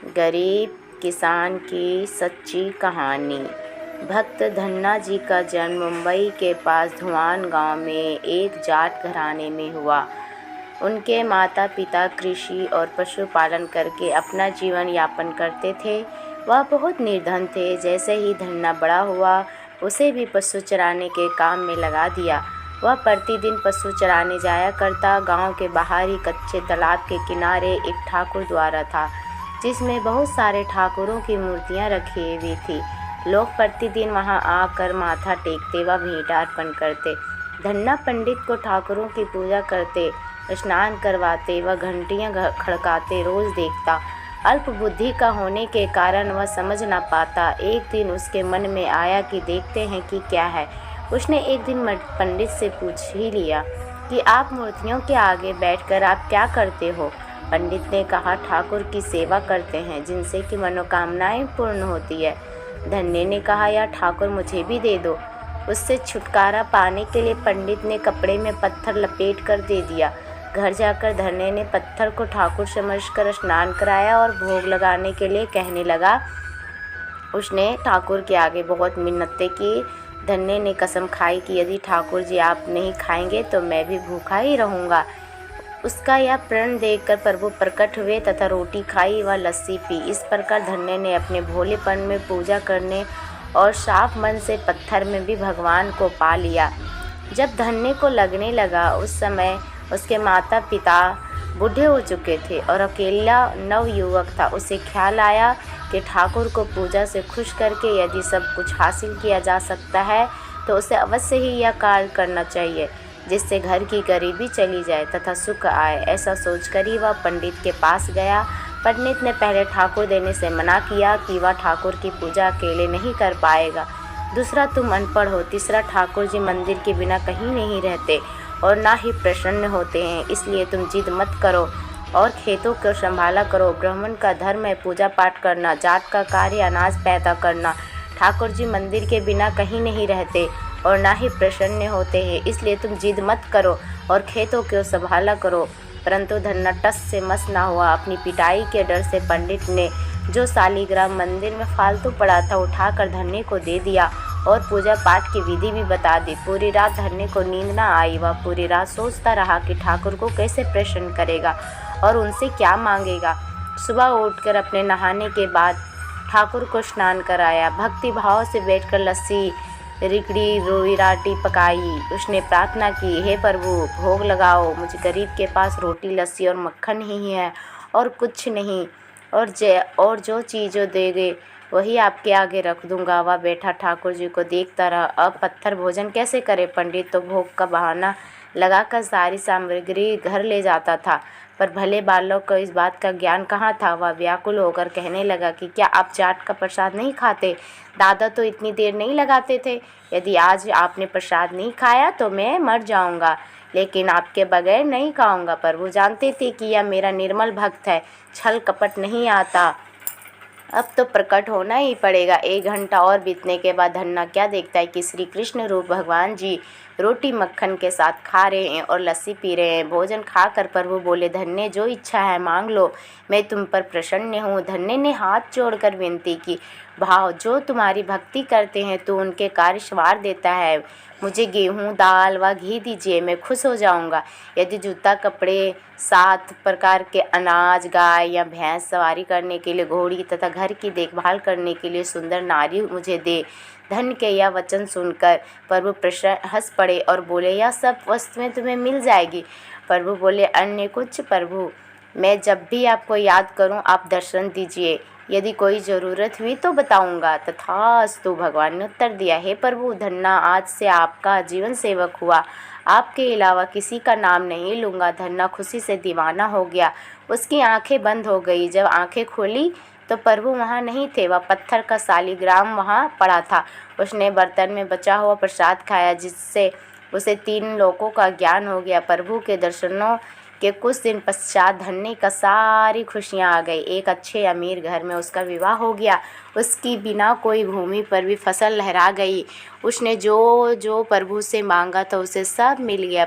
गरीब किसान की सच्ची कहानी। भक्त धन्ना जी का जन्म मुंबई के पास धुआन गांव में एक जाट घराने में हुआ। उनके माता पिता कृषि और पशुपालन करके अपना जीवन यापन करते थे। वह बहुत निर्धन थे। जैसे ही धन्ना बड़ा हुआ, उसे भी पशु चराने के काम में लगा दिया। वह प्रतिदिन पशु चराने जाया करता। गांव के बाहर ही कच्चे तालाब के किनारे एक ठाकुर द्वारा था, जिसमें बहुत सारे ठाकुरों की मूर्तियां रखी हुई थी। लोग प्रतिदिन वहां आकर माथा टेकते व भेंट अर्पण करते। धन्ना पंडित को ठाकुरों की पूजा करते, स्नान करवाते व घंटियां खड़काते रोज देखता। अल्प बुद्धि का होने के कारण वह समझ न पाता। एक दिन उसके मन में आया कि देखते हैं कि क्या है। उसने एक दिन पंडित से पूछ ही लिया कि आप मूर्तियों के आगे बैठकर आप क्या करते हो। पंडित ने कहा, ठाकुर की सेवा करते हैं, जिनसे कि मनोकामनाएं पूर्ण होती है। धन्य ने कहा, या ठाकुर मुझे भी दे दो। उससे छुटकारा पाने के लिए पंडित ने कपड़े में पत्थर लपेट कर दे दिया। घर जाकर धन्य ने पत्थर को ठाकुर समझकर स्नान कराया और भोग लगाने के लिए कहने लगा। उसने ठाकुर के आगे बहुत मिन्नतें की। धन्य ने कसम खाई कि यदि ठाकुर जी आप नहीं खाएंगे तो मैं भी भूखा ही रहूँगा। उसका यह प्रण देखकर प्रभु प्रकट हुए तथा रोटी खाई व लस्सी पी। इस प्रकार धन्य ने अपने भोलेपन में पूजा करने और साफ मन से पत्थर में भी भगवान को पा लिया। जब धन्य को लगने लगा उस समय उसके माता पिता बूढ़े हो चुके थे और अकेला नवयुवक था। उसे ख्याल आया कि ठाकुर को पूजा से खुश करके यदि सब कुछ हासिल किया जा सकता है तो उसे अवश्य ही यह कार्य करना चाहिए, जिससे घर की गरीबी चली जाए तथा सुख आए। ऐसा सोचकर ही वह पंडित के पास गया। पंडित ने पहले ठाकुर देने से मना किया कि वह ठाकुर की पूजा अकेले नहीं कर पाएगा। दूसरा, तुम अनपढ़ हो। तीसरा, ठाकुर जी मंदिर के बिना कहीं नहीं रहते और ना ही प्रसन्न होते हैं, इसलिए तुम जिद मत करो और खेतों को संभाला करो। ब्राह्मण का धर्म है पूजा पाठ करना, जाट का कार्य अनाज पैदा करना। ठाकुर जी मंदिर के बिना कहीं नहीं रहते और ना ही प्रसन्न होते हैं, इसलिए तुम जिद मत करो और खेतों को संभाला करो। परंतु धन्ना टस से मस ना हुआ। अपनी पिटाई के डर से पंडित ने जो शालिग्राम मंदिर में फालतू पड़ा था उठाकर धन्य को दे दिया और पूजा पाठ की विधि भी बता दी। पूरी रात धन्य को नींद न आई। वह पूरी रात सोचता रहा कि ठाकुर को कैसे प्रसन्न करेगा और उनसे क्या मांगेगा। सुबह उठकर अपने नहाने के बाद ठाकुर को स्नान कराया। भक्ति भाव से बैठकर लस्सी, रिकड़ी, रोटी पकाई। उसने प्रार्थना की, हे प्रभु भोग लगाओ, मुझे गरीब के पास रोटी लस्सी और मक्खन ही है और कुछ नहीं, और जो चीज़ों देंगे वही आपके आगे रख दूंगा। वह बैठा ठाकुर जी को देखता रहा। अब पत्थर भोजन कैसे करे। पंडित तो भोग का बहाना लगाकर सारी सामग्री घर ले जाता था, पर भले बालक को इस बात का ज्ञान कहाँ था। वह व्याकुल होकर कहने लगा कि क्या आप जाट का प्रसाद नहीं खाते? दादा तो इतनी देर नहीं लगाते थे। यदि आज आपने प्रसाद नहीं खाया तो मैं मर जाऊंगा, लेकिन आपके बगैर नहीं खाऊंगा। प्रभु जानते थे कि यह मेरा निर्मल भक्त है, छल कपट नहीं आता। अब तो प्रकट होना ही पड़ेगा। 1 घंटा और बीतने के बाद धन्ना क्या देखता है कि श्री कृष्ण रूप भगवान जी रोटी मक्खन के साथ खा रहे हैं और लस्सी पी रहे हैं। भोजन खाकर प्रभु बोले, धन्य जो इच्छा है मांग लो, मैं तुम पर प्रसन्न हूँ। धन्य ने हाथ जोड़कर विनती की, भाव जो तुम्हारी भक्ति करते हैं तो उनके कार्य सवार देता है। मुझे गेहूँ, दाल व घी दीजिए, मैं खुश हो जाऊंगा। यदि जूता, कपड़े, 7 प्रकार के अनाज, गाय या भैंस सवारी करने के लिए घोड़ी तथा घर की देखभाल करने के लिए सुंदर नारी मुझे दे। धन के यह वचन सुनकर प्रभु प्रसन्न हंस पड़े और बोले, यह सब वस्तुएं तुम्हें मिल जाएगी। प्रभु बोले, अन्य कुछ? प्रभु, मैं जब भी आपको याद करूं आप दर्शन दीजिए, यदि कोई ज़रूरत हुई तो बताऊंगा। तथास्तु, भगवान ने उत्तर दिया। हे प्रभु, धन्ना आज से आपका जीवन सेवक हुआ, आपके अलावा किसी का नाम नहीं लूँगा। धन्ना खुशी से दीवाना हो गया। उसकी आंखें बंद हो गई। जब आंखें खोली तो प्रभु वहाँ नहीं थे। वह पत्थर का शालिग्राम वहाँ पड़ा था। उसने बर्तन में बचा हुआ प्रसाद खाया, जिससे उसे 3 लोकों का ज्ञान हो गया। प्रभु के दर्शनों के कुछ दिन पश्चात धन्य का सारी खुशियाँ आ गई। एक अच्छे अमीर घर में उसका विवाह हो गया। उसकी बिना कोई भूमि पर भी फसल लहरा गई। उसने जो जो प्रभु से मांगा था उसे सब मिल गया।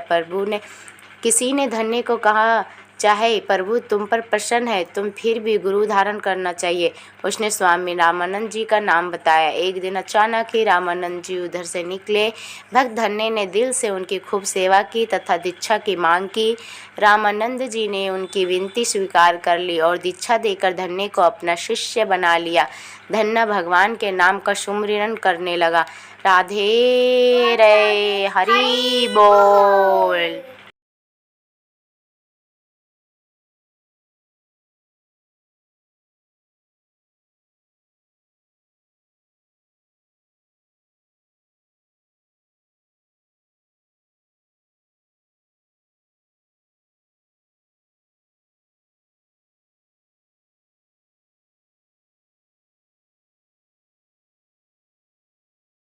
किसी ने धन्य को कहा चाहे प्रभु तुम पर प्रसन्न है, तुम फिर भी गुरु धारण करना चाहिए। उसने स्वामी रामानंद जी का नाम बताया। एक दिन अचानक ही रामानंद जी उधर से निकले। भक्त धन्य ने दिल से उनकी खूब सेवा की तथा दीक्षा की मांग की। रामानंद जी ने उनकी विनती स्वीकार कर ली और दीक्षा देकर धन्य को अपना शिष्य बना लिया। धन्ना भगवान के नाम का सुमिरन करने लगा। राधे रे हरि बोल।